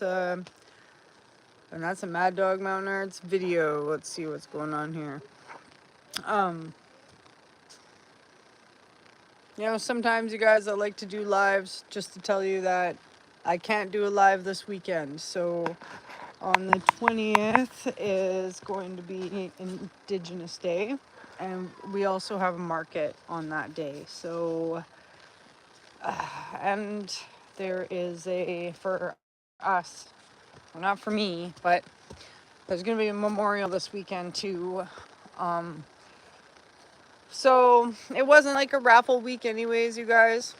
and that's a Maddogmountainarts video. Let's see what's going on here. Um, sometimes you guys, I like to do lives just to tell you that I can't do a live this weekend. So on the 20th is going to be Indigenous Day, and we also have a market on that day. So, and there is for us, well, not for me, but there's going to be a memorial this weekend too. So it wasn't like a raffle week anyways, you guys.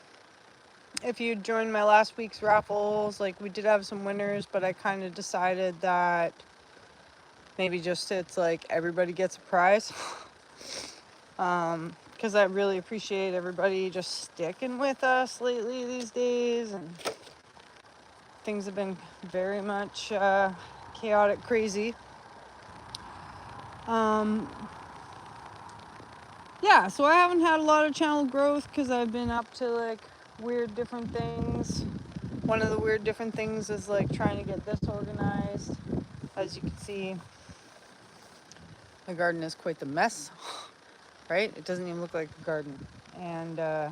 If you joined my last week's raffles, like, we did have some winners, but I kind of decided that maybe just it's like everybody gets a prize. Because I really appreciate everybody just sticking with us lately these days, and things have been very much chaotic, crazy. Yeah, so I haven't had a lot of channel growth because I've been up to like weird different things. One of the weird different things is like trying to get this organized. As you can see, my garden is quite the mess, right? It doesn't even look like a garden. And I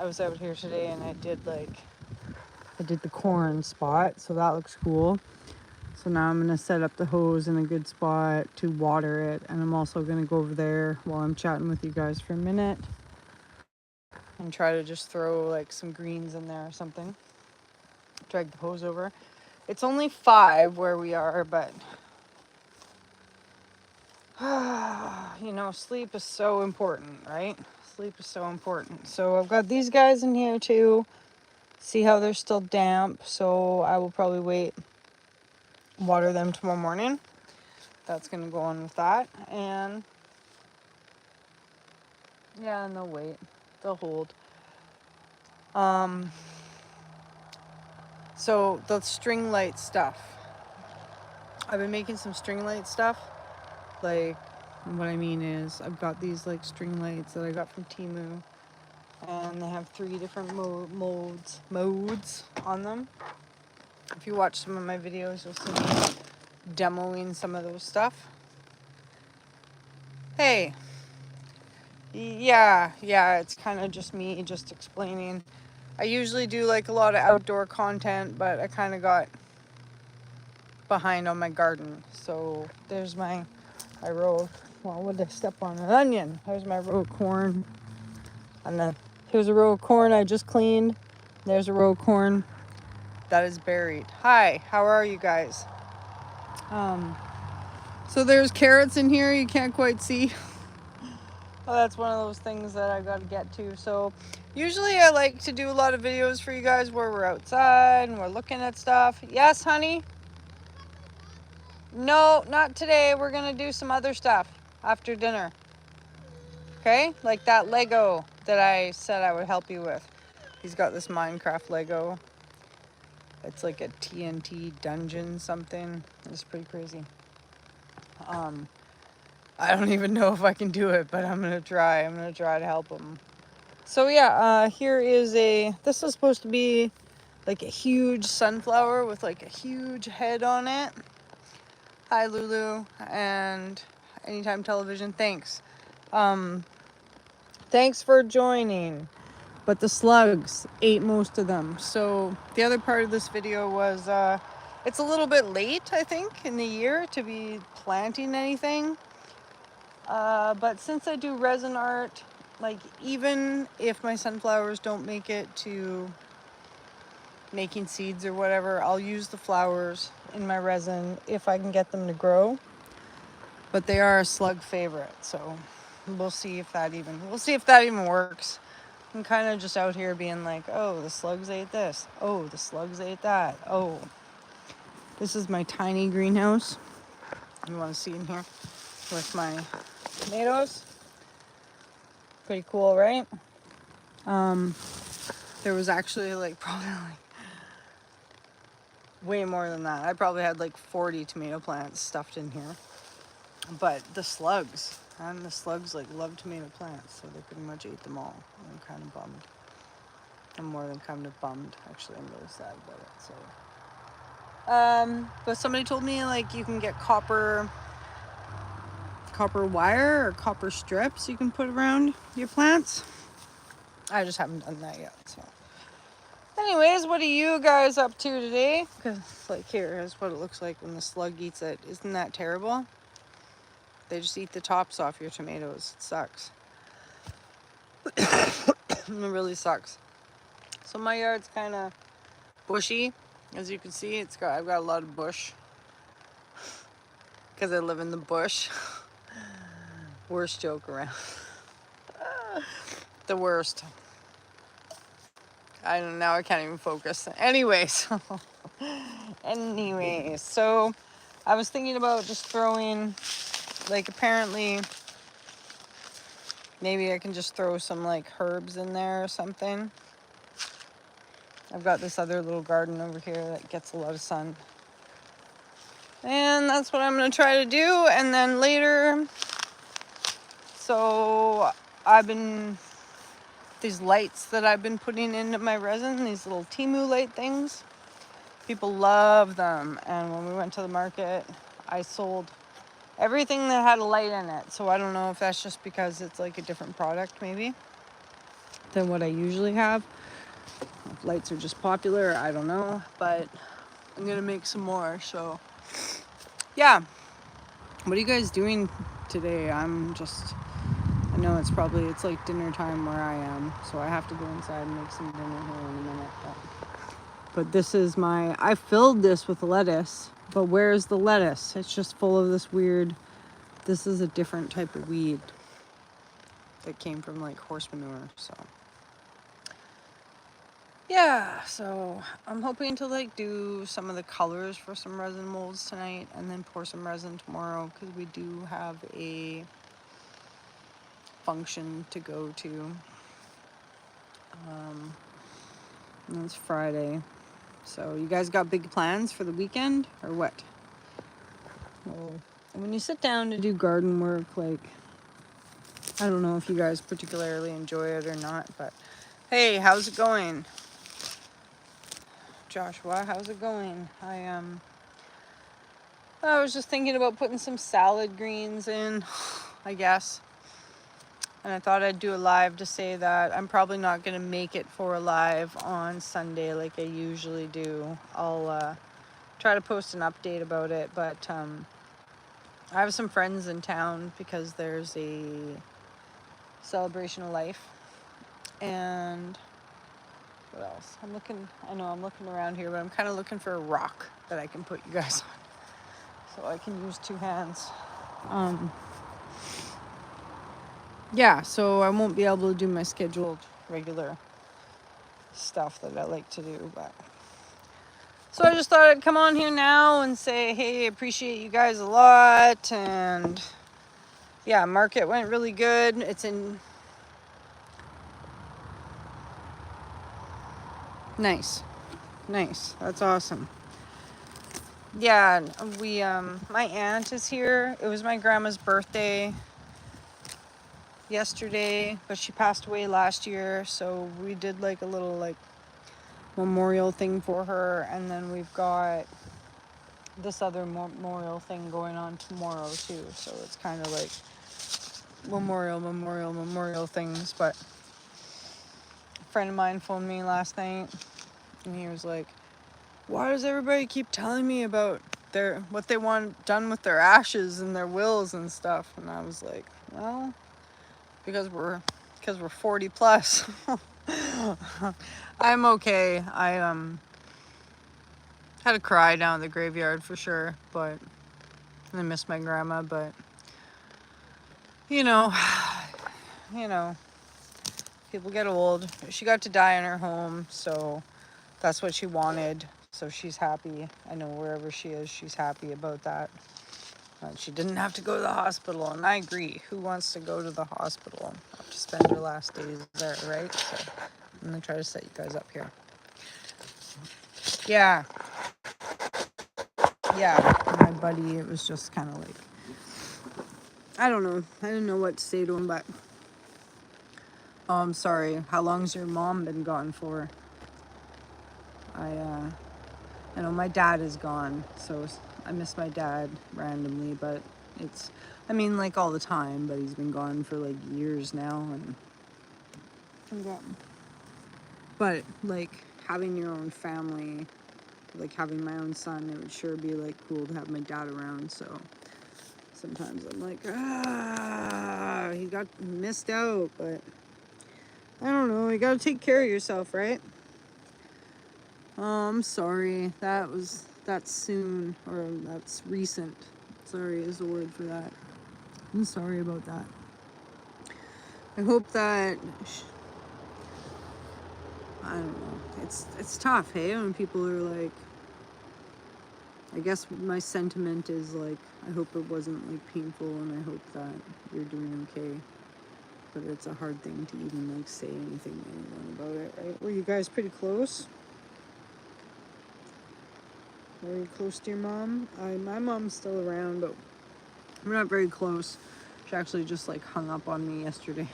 was out here today and I did the corn spot, so that looks cool. So now I'm going to set up the hose in a good spot to water it. And I'm also going to go over there while I'm chatting with you guys for a minute and try to just throw like some greens in there or something. Drag the hose over. It's only 5 where we are, but sleep is so important, right? Sleep is so important. So I've got these guys in here too. See how they're still damp. So I will probably water them tomorrow morning. That's going to go on with that. And yeah, and they'll wait. They'll hold. So the string light stuff. I've been making some string light stuff. Like, what I mean is I've got these like string lights that I got from Temu. And they have 3 different modes on them. If you watch some of my videos, you'll see me demoing some of those stuff. Hey. Yeah, it's kind of just me just explaining. I usually do like a lot of outdoor content, but I kind of got behind on my garden. So there's my row. Well, what did I step on? An onion. There's my row of corn. And then here's a row of corn I just cleaned. There's a row of corn that is buried. Hi, how are you guys? So there's carrots in here you can't quite see. Well, that's one of those things that I got to get to. So usually I like to do a lot of videos for you guys where we're outside and we're looking at stuff. Yes, honey? No, not today. We're going to do some other stuff after dinner. Okay? Like that Lego that I said I would help you with. He's got this Minecraft Lego. It's like a TNT dungeon something. It's pretty crazy. I don't even know if I can do it, but I'm gonna try. I'm gonna try to help him. So yeah, here is this is supposed to be like a huge sunflower with like a huge head on it. Hi, Lulu, and Anytime Television, thanks. Thanks for joining. But the slugs ate most of them. So the other part of this video was, it's a little bit late, I think, in the year to be planting anything. But since I do resin art, like, even if my sunflowers don't make it to making seeds or whatever, I'll use the flowers in my resin if I can get them to grow. But they are a slug favorite, so we'll see if that even works. I'm kind of just out here being like, oh, the slugs ate this. Oh, the slugs ate that. Oh, this is my tiny greenhouse. You want to see in here with my tomatoes. Pretty cool, right? There was actually probably way more than that. I probably had 40 tomato plants stuffed in here. But the slugs love tomato plants, so they pretty much ate them all. I'm kind of bummed. I'm more than kind of bummed. Actually, I'm really sad about it. So, but somebody told me like you can get copper wire or copper strips you can put around your plants. I just haven't done that yet. So, anyways, what are you guys up to today? Because like here's what it looks like when the slug eats it. Isn't that terrible? They just eat the tops off your tomatoes. It sucks. It really sucks. So my yard's kind of bushy, as you can see. I've got a lot of bush because I live in the bush. Worst joke around. The worst. I don't know. I can't even focus. Anyways, so I was thinking about just throwing, like, apparently maybe I can just throw some like herbs in there or something. I've got this other little garden over here that gets a lot of sun. And that's what I'm going to try to do. And then later, so these lights that I've been putting into my resin, these little Temu light things, people love them. And when we went to the market, I sold everything that had a light in it. So I don't know if that's just because it's like a different product maybe than what I usually have. If lights are just popular, I don't know. But I'm going to make some more. So yeah. What are you guys doing today? I know it's like dinner time where I am, so I have to go inside and make some dinner here in a minute. But this is I filled this with lettuce, but where's the lettuce? It's just full of this is a different type of weed that came from like horse manure, so. Yeah, so I'm hoping to like do some of the colors for some resin molds tonight and then pour some resin tomorrow because we do have a function to go to. And it's Friday. So you guys got big plans for the weekend or what? Well, when you sit down to do garden work, like, I don't know if you guys particularly enjoy it or not, but hey, how's it going? Joshua, how's it going? I was just thinking about putting some salad greens in, I guess. And I thought I'd do a live to say that I'm probably not going to make it for a live on Sunday like I usually do. I'll try to post an update about it, but I have some friends in town because there's a celebration of life. And what else? I'm looking around here, but I'm kind of looking for a rock that I can put you guys on. So I can use two hands. Yeah, so I won't be able to do my scheduled regular stuff that I like to do, but so I just thought I'd come on here now and say, hey, appreciate you guys a lot. And yeah, market went really good. It's in nice. That's awesome. Yeah, we my aunt is here. It was my grandma's birthday yesterday, but she passed away last year, so we did like a little like memorial thing for her, and then we've got this other memorial thing going on tomorrow too, so it's kind of like memorial things. But a friend of mine phoned me last night and he was like, why does everybody keep telling me about what they want done with their ashes and their wills and stuff? And I was like, well, because we're 40 plus. I'm okay. I had a cry down at the graveyard for sure, but I miss my grandma. But you know, people get old. She got to die in her home, so that's what she wanted. So she's happy. I know wherever she is, she's happy about that. She didn't have to go to the hospital, and I agree. Who wants to go to the hospital to spend your last days there, right? So I'm gonna try to set you guys up here. Yeah, my buddy, it was just kind of like, I don't know what to say to him, but Oh, I'm sorry. How long's your mom been gone for? I know my dad is gone, so I miss my dad randomly, but it's, I mean, like all the time, but he's been gone for like years now, and but like having your own family, like having my own son, it would sure be like cool to have my dad around. So sometimes I'm like, he got missed out, but I don't know, you gotta take care of yourself, right? Oh, I'm sorry. That's soon, or that's recent. Sorry is the word for that. I'm sorry about that. I hope that, I don't know. It's tough, hey, when people are like, I guess my sentiment is like, I hope it wasn't like painful, and I hope that you're doing okay. But it's a hard thing to even like say anything to anyone about it, right? Were you guys pretty close? Were you close to your mom? My mom's still around, but we're not very close. She actually just like hung up on me yesterday,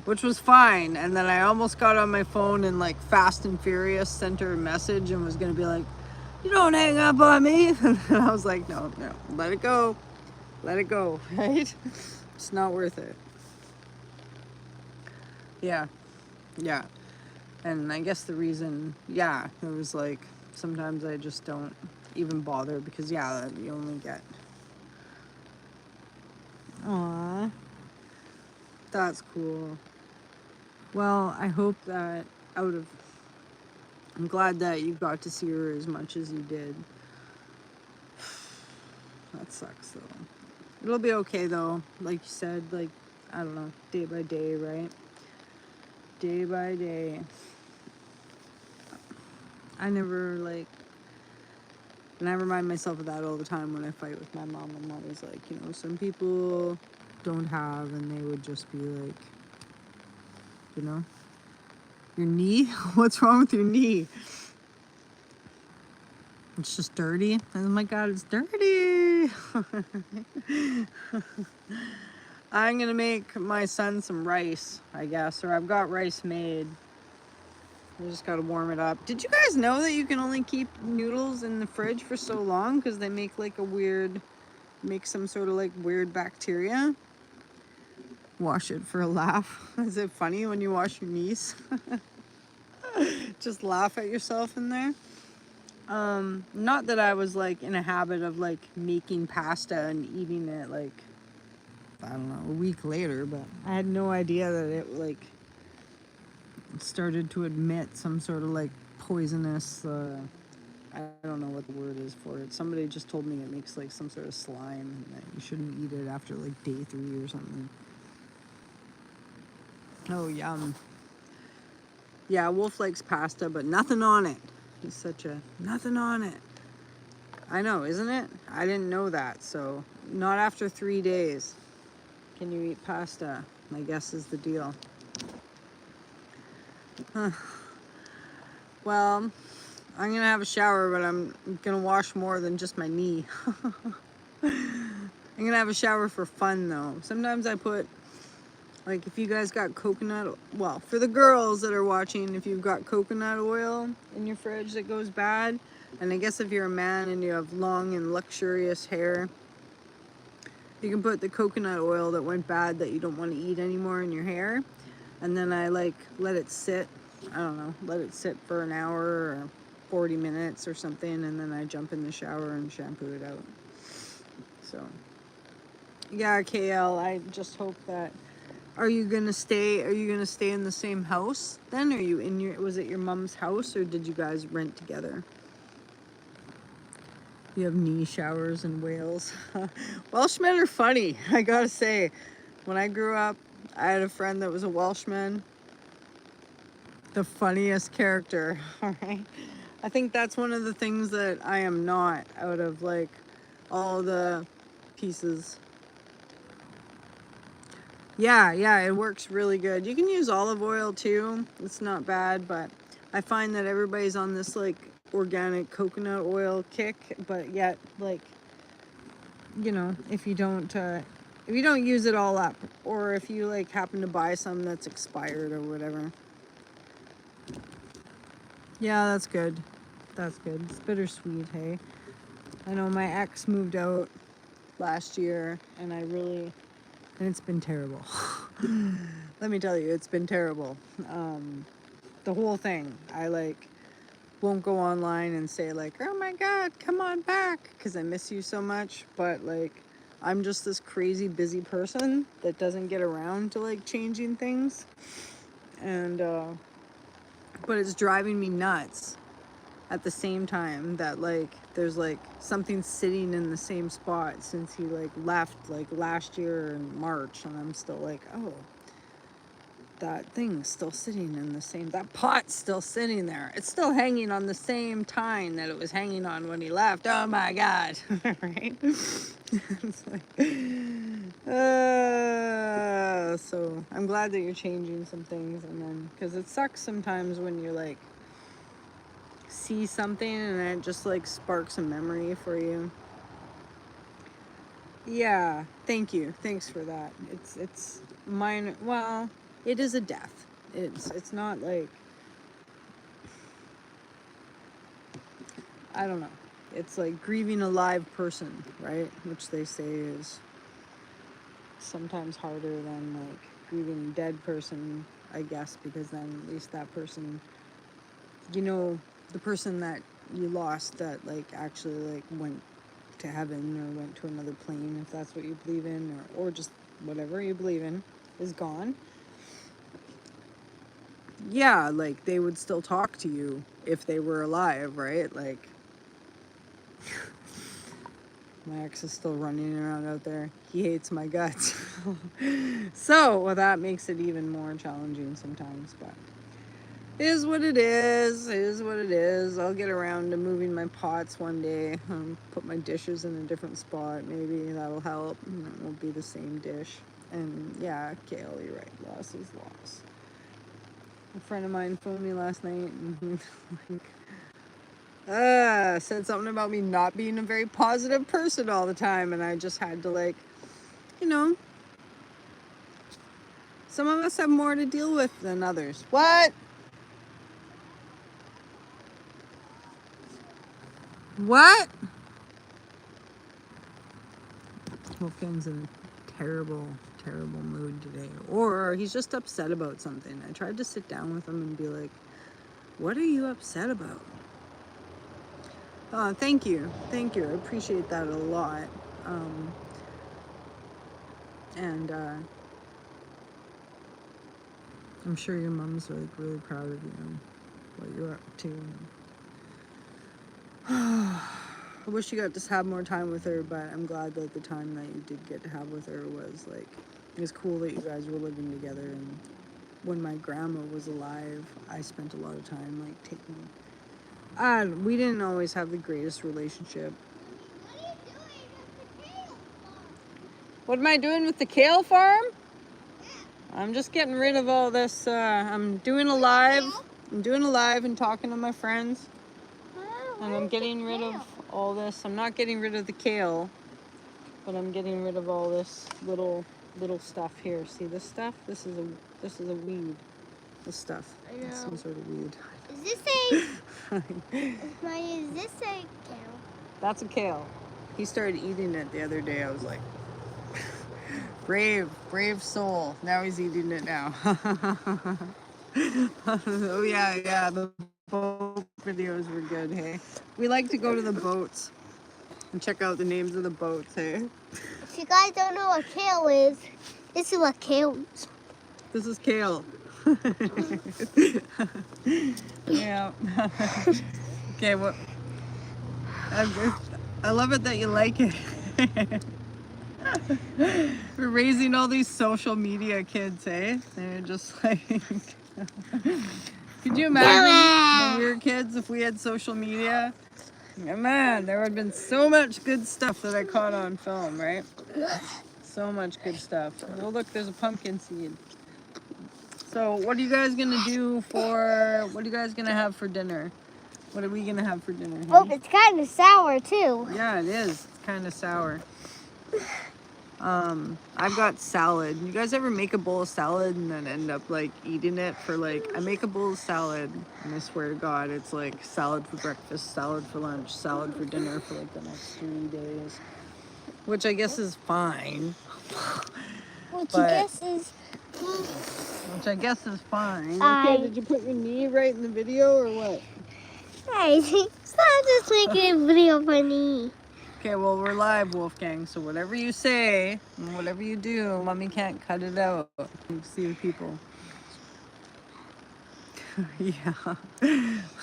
which was fine. And then I almost got on my phone and like Fast and Furious sent her a message and was gonna be like, "You don't hang up on me." And I was like, no, let it go, right? It's not worth it. Yeah. And I guess the reason, it was like, sometimes I just don't even bother because, you only get. Aww. That's cool. Well, I hope that I'm glad that you got to see her as much as you did. That sucks though. It'll be okay though. Like you said, like, I don't know, day by day, right? Day by day. I never like, and I remind myself of that all the time when I fight with my mom. I'm always like, some people don't have, and they would just be like, your knee? What's wrong with your knee? It's just dirty. Oh my God, it's dirty. I'm gonna make my son some rice, I guess, or I've got rice made. I just gotta warm it up. Did you guys know that you can only keep noodles in the fridge for so long because they make like make some sort of like weird bacteria? Wash it for a laugh. Is it funny when you wash your niece? Just laugh at yourself in there. Not that I was like in a habit of like making pasta and eating it like, I don't know, a week later, but I had no idea that it like started to emit some sort of like poisonous, I don't know what the word is for it. Somebody just told me it makes like some sort of slime and that you shouldn't eat it after like day 3 or something. Oh, yum. Yeah, Wolf likes pasta, but nothing on it. He's such a nothing on it. I know, isn't it? I didn't know that. So not after 3 days can you eat pasta, I guess is the deal. Well, I'm gonna have a shower, but I'm gonna wash more than just my knee. I'm gonna have a shower for fun though. Sometimes I put, like, if you guys got coconut, well, for the girls that are watching, if you've got coconut oil in your fridge that goes bad, and I guess if you're a man and you have long and luxurious hair, you can put the coconut oil that went bad that you don't want to eat anymore in your hair. And then I like let it sit, I don't know, let it sit for an hour or 40 minutes or something, and then I jump in the shower and shampoo it out. So yeah, KL, I just hope that, are you gonna stay in the same house then? Are you was it your mom's house, or did you guys rent together? You have knee showers in Wales. Welshmen are funny, I gotta say. When I grew up, I had a friend that was a Welshman. The funniest character, all right? I think that's one of the things that I am not, out of like all the pieces. Yeah, it works really good. You can use olive oil too. It's not bad, but I find that everybody's on this like organic coconut oil kick, but yet like, if you don't If you don't use it all up, or if you like happen to buy some that's expired or whatever. Yeah, that's good. That's good. It's bittersweet, hey? I know my ex moved out last year, and and it's been terrible. Let me tell you, it's been terrible. The whole thing. I like won't go online and say like, oh my God, come on back, because I miss you so much. But like, I'm just this crazy busy person that doesn't get around to like changing things. And, but it's driving me nuts at the same time that like there's like something sitting in the same spot since he like left like last year in March, and I'm still like, oh, that thing's still sitting in the same, that pot's still sitting there, it's still hanging on the same tine that it was hanging on when he left. Oh my God. Right. It's like, so I'm glad that you're changing some things, and then because it sucks sometimes when you like see something and it just like sparks a memory for you. Yeah, thank you. Thanks for that. It's mine. Well, it is a death. It's not like, I don't know. It's like grieving a live person, right? Which they say is sometimes harder than like grieving a dead person, I guess, because then at least that person, you know, the person that you lost that like actually like went to heaven or went to another plane, if that's what you believe in, or just whatever you believe in, is gone. Yeah, like they would still talk to you if they were alive, right? Like my ex is still running around out there. He hates my guts. So, well, that makes it even more challenging sometimes, but it is what it is. It is what it is. I'll get around to moving my pots one day. Put my dishes in a different spot. Maybe that'll help. It won't be the same dish. And yeah, Kale, you're right. Loss is loss. A friend of mine phoned me last night and said something about me not being a very positive person all the time. And I just had to like, you know, some of us have more to deal with than others. What? What? Wolfgang's in a terrible, terrible mood today. Or he's just upset about something. I tried to sit down with him and be like, what are you upset about? Thank you. Thank you. I appreciate that a lot. And I'm sure your mom's like really proud of you, what you're up to. I wish you got to have more time with her, but I'm glad that the time that you did get to have with her was like, it was cool that you guys were living together. And when my grandma was alive, I spent a lot of time like taking, we didn't always have the greatest relationship. What am I doing with the kale farm? I'm just getting rid of all this. I'm doing a live and talking to my friends. And I'm getting rid of all this. I'm not getting rid of the kale, but I'm getting rid of all this little stuff here. See this stuff? This is a weed. This stuff. I know. It's some sort of weed. Is this a kale? That's a kale. He started eating it the other day. I was like, brave soul. Now he's eating it now. Oh yeah. The boat videos were good, hey? We like to go to the boats and check out the names of the boats, hey? If you guys don't know what kale is, this is what kale is. This is kale. Yeah. Okay, well, I love it that you like it. We're raising all these social media kids, eh? They're just like... Could you imagine when we were kids if we had social media? Yeah, man, there would have been so much good stuff that I caught on film, right? So much good stuff. Oh, look, there's a pumpkin seed. So what are you guys going to do what are you guys going to have for dinner? What are we going to have for dinner? Oh, it's kind of sour, too. Yeah, it is. It's kind of sour. I've got salad. You guys ever make a bowl of salad and then end up like eating it for like, I make a bowl of salad and I swear to God, it's like salad for breakfast, salad for lunch, salad for dinner for like the next 3 days, which I guess is fine. Which But- I guess is. Which I guess is fine. I- Okay, did you put your knee right in the video or what? Hey, stop just making a video funny. Okay, well, we're live, Wolfgang, so whatever you say and whatever you do, Mommy can't cut it out. You see the people. Yeah.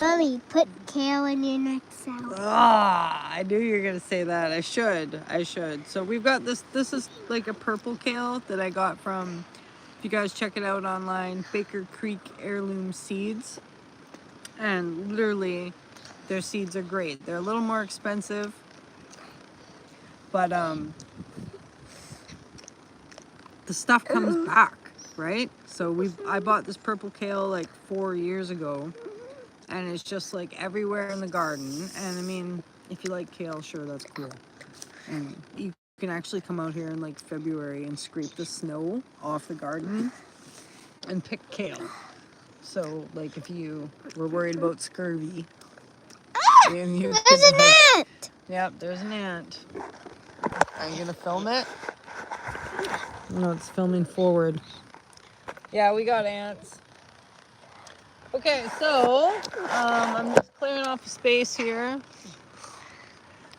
Mommy, put kale in your next salad. Ah, I knew you were gonna say that. I should. So we've got this. This is like a purple kale that I got from, if you guys check it out online, Baker Creek Heirloom Seeds. And literally, their seeds are great. They're a little more expensive, but the stuff comes back, right? So I bought this purple kale like 4 years ago, and it's just like everywhere in the garden. And I mean, if you like kale, sure, that's cool. And you can actually come out here in like February and scrape the snow off the garden and pick kale. So like if you were worried about scurvy, then you There's an ant! Yep, there's an ant. Are you gonna film it? No, it's filming forward. Yeah, we got ants. Okay, so I'm just clearing off a space here.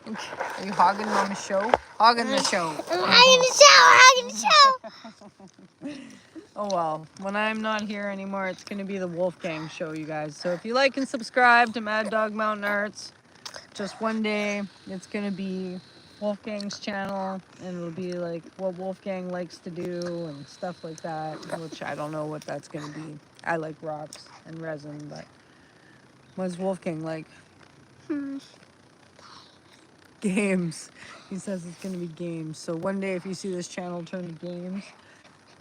Are you hogging on the show? Hogging the show. I'm hogging the show! Oh well, when I'm not here anymore, it's gonna be the Wolfgang show, you guys. So if you like and subscribe to Maddogmountainarts, just one day it's gonna be Wolfgang's channel, and it'll be like what Wolfgang likes to do and stuff like that, which I don't know what that's gonna be. I like rocks and resin, but what does Wolfgang like? Games. He says it's gonna be games. So one day if you see this channel turn to games,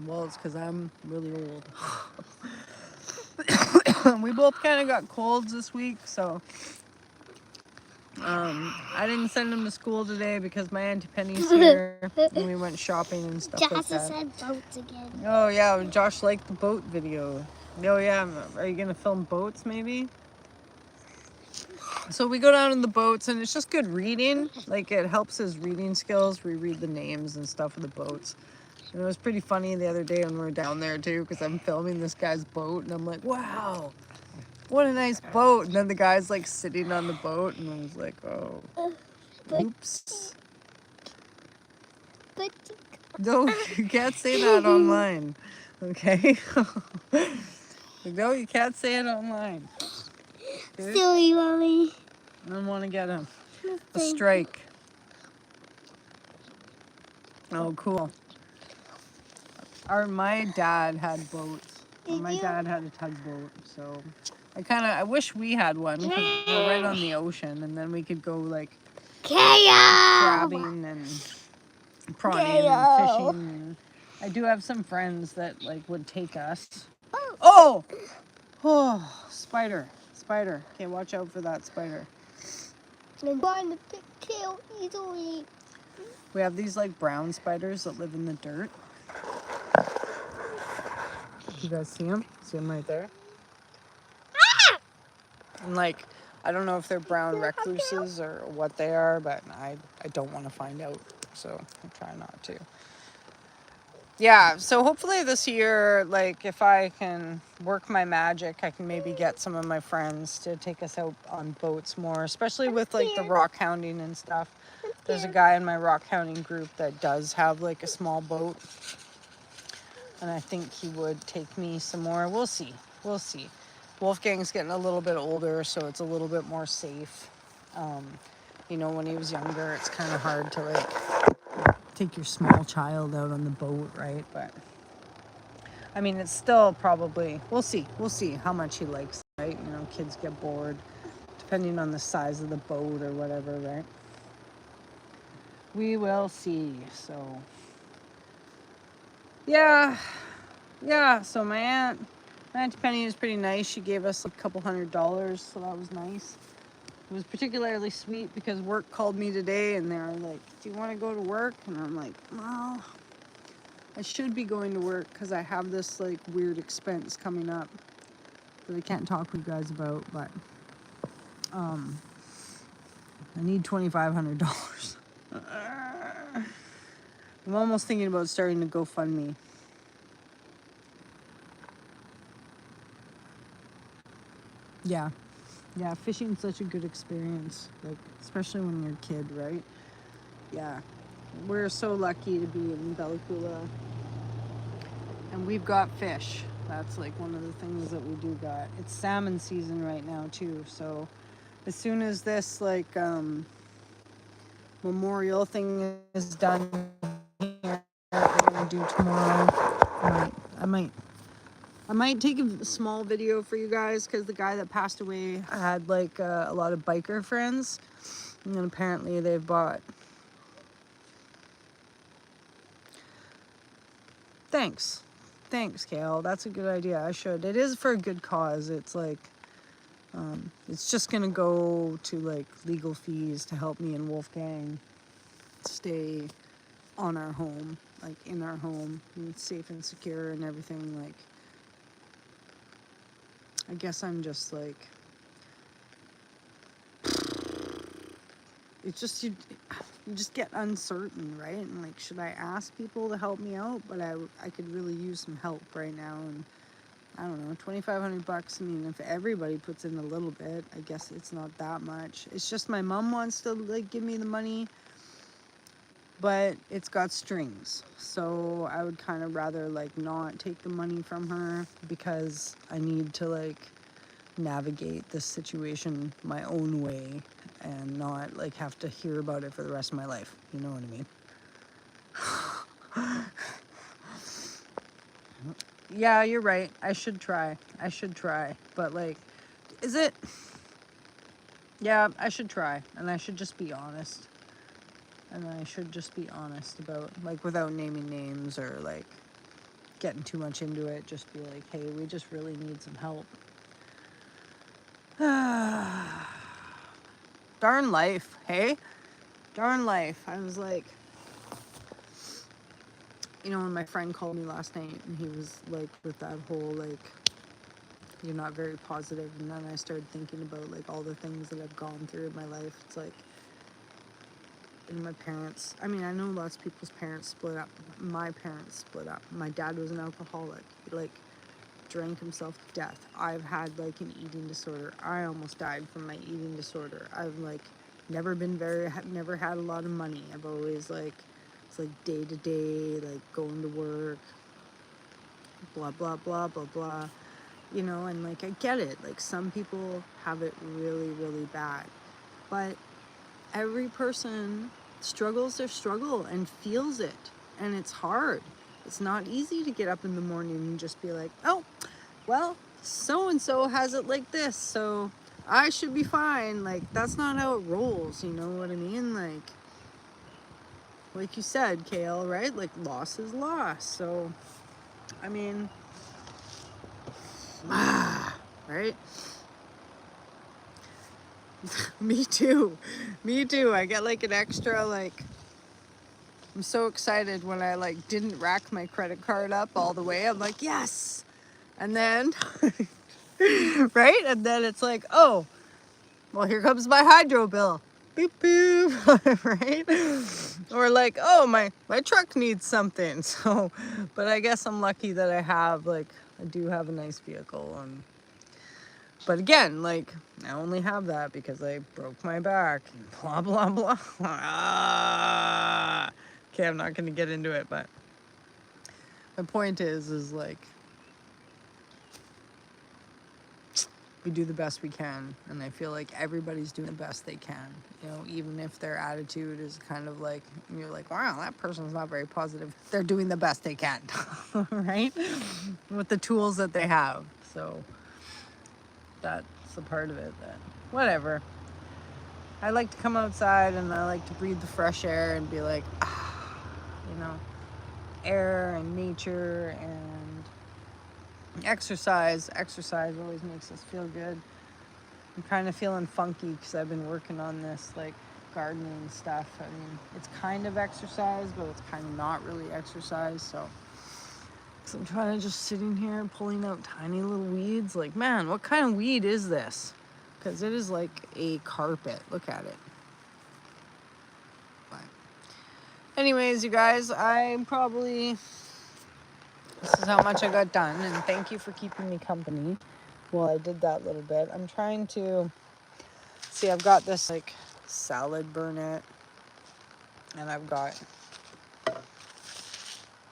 well, it's because I'm really old. We both kind of got colds this week, so I didn't send him to school today because my Auntie Penny's here and we went shopping and stuff like Josh that. said boats again. Oh yeah, Josh liked the boat video. Oh yeah, are you gonna film boats maybe? So we go down in the boats and it's just good reading. Like it helps his reading skills. We read the names and stuff of the boats. And it was pretty funny the other day when we were down there too, because I'm filming this guy's boat and I'm like, wow, what a nice boat. And then the guy's like sitting on the boat and I was like, oh, oops. But No, you can't say that online, okay? No, you can't say it online. Okay? silly, Mommy. I don't want to get a strike. Oh, cool. My dad had boats. My dad had a tugboat, so I wish we had one because we're right on the ocean, and then we could go like Kale! crabbing and prawning and fishing. And I do have some friends that like would take us. Oh, spider. Okay, watch out for that spider. I'm going to pick kale easily. We have these like brown spiders that live in the dirt. You guys see them? See them right there? And like, I don't know if they're brown recluses or what they are, but I don't want to find out, so I try not to. Yeah, so hopefully this year, like if I can work my magic, I can maybe get some of my friends to take us out on boats more, especially with like the rock hounding and stuff. There's a guy in my rock hounding group that does have like a small boat, and I think he would take me some more. We'll see. Wolfgang's getting a little bit older, so it's a little bit more safe. You know, when he was younger, it's kind of hard to like take your small child out on the boat, right? But I mean, it's still probably, we'll see how much he likes, right? You know, kids get bored depending on the size of the boat or whatever, right? We will see. So yeah, so my Auntie Penny is pretty nice. She gave us a couple $100, so that was nice. It was particularly sweet because work called me today and they were like, do you want to go to work? And I'm like, well, I should be going to work because I have this like weird expense coming up that I can't talk with you guys about, but I need $2,500. I'm almost thinking about starting to GoFundMe. Yeah. Yeah, fishing's such a good experience, like especially when you're a kid, right? Yeah. We're so lucky to be in Bella Coola. And we've got fish. That's like one of the things that we do got. It's salmon season right now too, so as soon as this like memorial thing is done here, we're gonna do tomorrow. I might take a small video for you guys because the guy that passed away had like a lot of biker friends, and then apparently they've bought. Thanks, Kale. That's a good idea. I should. It is for a good cause. It's like it's just gonna go to like legal fees to help me and Wolfgang stay on our home, like in our home, and it's safe and secure and everything. Like, I guess I'm just like, it's just you just get uncertain, right? And like, should I ask people to help me out? But I could really use some help right now, and I don't know, $2,500. I mean, if everybody puts in a little bit, I guess it's not that much. It's just my mom wants to like give me the money, but it's got strings. So I would kind of rather like not take the money from her because I need to like navigate this situation my own way and not like have to hear about it for the rest of my life. You know what I mean? Yeah, you're right. I should try. But like, is it? Yeah, I should try. And I should just be honest. About, like, without naming names or like getting too much into it. Just be like, hey, we just really need some help. Darn life, hey? Darn life. I was like, you know, when my friend called me last night and he was like, with that whole like, you're not very positive, and then I started thinking about like all the things that I've gone through in my life. It's like, and my parents, I mean, I know lots of people's parents split up. My parents split up. My dad was an alcoholic. He like drank himself to death. I've had like an eating disorder. I almost died from my eating disorder. I've like never had a lot of money. I've always like, it's like day to day, like going to work, blah, blah, blah, blah, blah. You know, and like I get it. Like some people have it really, really bad. But every person struggles their struggle and feels it. And it's hard. It's not easy to get up in the morning and just be like, oh, well, so-and-so has it like this, so I should be fine. Like, that's not how it rolls, you know what I mean? Like you said, Kale, right? Like, loss is loss. So, I mean, right? Me too. I get like an extra, like, I'm so excited when I like didn't rack my credit card up all the way. I'm like, yes. And then, right? And then it's like, oh, well, here comes my hydro bill. Boop, boop, right? Or like, oh, my truck needs something. So, but I guess I'm lucky that I do have a nice vehicle. But again, like, I only have that because I broke my back. Blah, blah, blah. Okay, I'm not going to get into it, but my point is like, we do the best we can, and I feel like everybody's doing the best they can, you know, even if their attitude is kind of like, you're like, wow, that person's not very positive. They're doing the best they can, right? With the tools that they have. So that's a part of it that, whatever. I like to come outside and I like to breathe the fresh air and be like, you know, air and nature and exercise. Exercise always makes us feel good. I'm kind of feeling funky because I've been working on this like gardening stuff. I mean, it's kind of exercise, but it's kind of not really exercise. So I'm trying to just sitting here pulling out tiny little weeds. Like, man, what kind of weed is this? Because it is like a carpet. Look at it. But anyways, you guys, this is how much I got done, and thank you for keeping me company while I did that little bit. I'm trying to see, I've got this like salad burnet, and I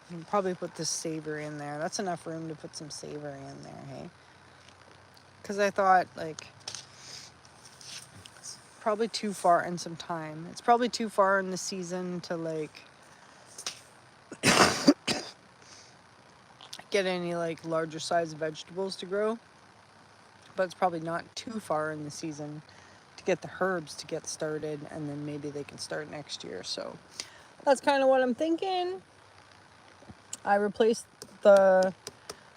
can probably put this savory in there. That's enough room to put some savory in there, hey? Because I thought like it's probably too far in some time. It's probably too far in the season to like get any like larger size vegetables to grow. But it's probably not too far in the season to get the herbs to get started, and then maybe they can start next year. So that's kind of what I'm thinking. I replaced there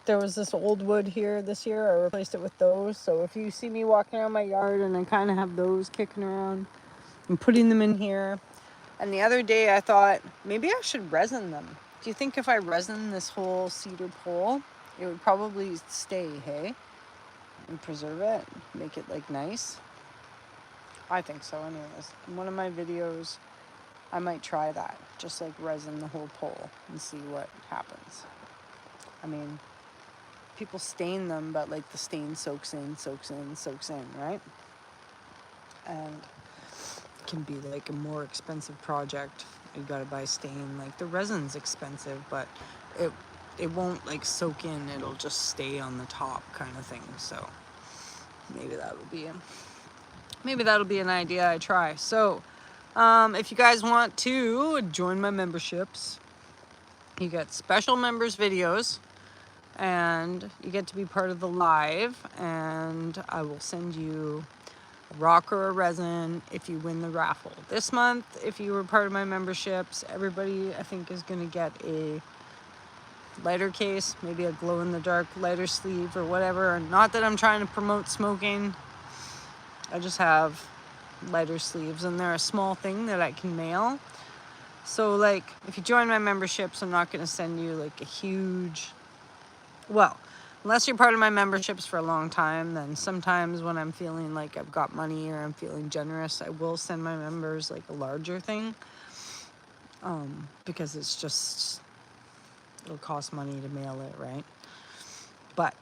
was this old wood here this year. I replaced it with those. So if you see me walking around my yard and I kind of have those kicking around, I'm putting them in here. And the other day I thought maybe I should resin them. Do you think if I resin this whole cedar pole, it would probably stay, hey? And preserve it, make it like nice? I think so anyways. In one of my videos, I might try that. Just like resin the whole pole and see what happens. I mean, people stain them, but like the stain soaks in, right? And it can be like a more expensive project. You gotta buy stain. Like the resin's expensive, but it won't like soak in. It'll just stay on the top kind of thing. So maybe that'll be an idea I try. So if you guys want to join my memberships, you get special members videos, and you get to be part of the live, and I will send you a rock or a resin if you win the raffle. This month, if you were part of my memberships, everybody I think is going to get a lighter case, maybe a glow-in-the-dark lighter sleeve or whatever. Not that I'm trying to promote smoking. I just have lighter sleeves, and they're a small thing that I can mail. So like if you join my memberships, I'm not going to send you like a huge, well, unless you're part of my memberships for a long time, then sometimes when I'm feeling like I've got money or I'm feeling generous, I will send my members like a larger thing, because it'll cost money to mail it, right? But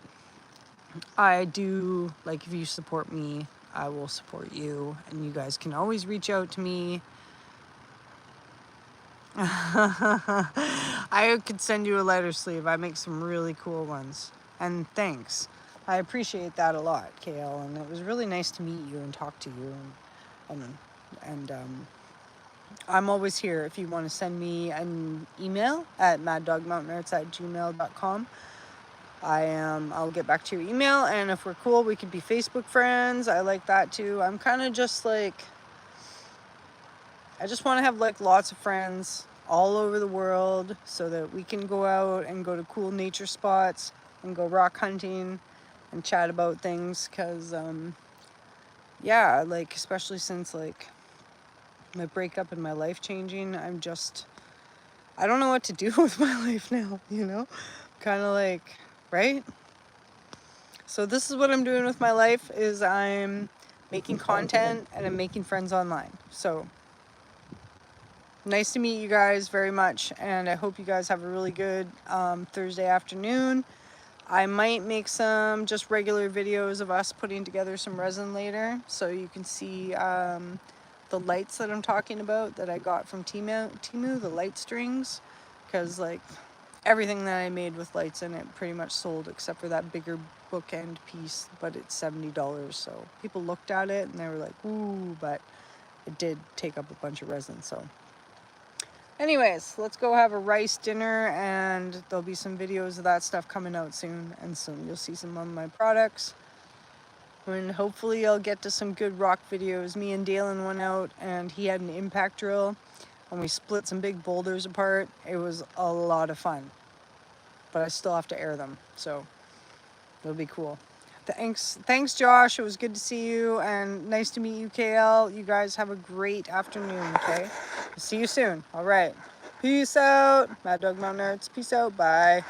I do, like, if you support me, I will support you, and you guys can always reach out to me. I could send you a lighter sleeve. I make some really cool ones. And thanks. I appreciate that a lot, KL. And it was really nice to meet you and talk to you. And I'm always here if you want to send me an email at maddogmountainarts@gmail.com. I'll get back to your email, and if we're cool, we could be Facebook friends. I like that too. I'm kind of just like, I just want to have like lots of friends all over the world so that we can go out and go to cool nature spots and go rock hunting and chat about things. Because yeah, like especially since like my breakup and my life changing, I don't know what to do with my life now, kind of like, right? So this is what I'm doing with my life, is I'm making content and I'm making friends online. So nice to meet you guys very much, and I hope you guys have a really good Thursday afternoon. I might make some just regular videos of us putting together some resin later, so you can see the lights that I'm talking about that I got from Temu, the light strings, because like everything that I made with lights in it pretty much sold except for that bigger bookend piece, but it's $70. So people looked at it and they were like, ooh, but it did take up a bunch of resin. So anyways, let's go have a rice dinner, and there'll be some videos of that stuff coming out soon, and you'll see some of my products. And hopefully I'll get to some good rock videos. Me and Dalen went out and he had an impact drill and we split some big boulders apart. It was a lot of fun, but I still have to air them, so it'll be cool. Thanks, Josh. It was good to see you, and nice to meet you, KL. You guys have a great afternoon, okay? See you soon. All right. Peace out. Maddogmountainarts. Peace out. Bye.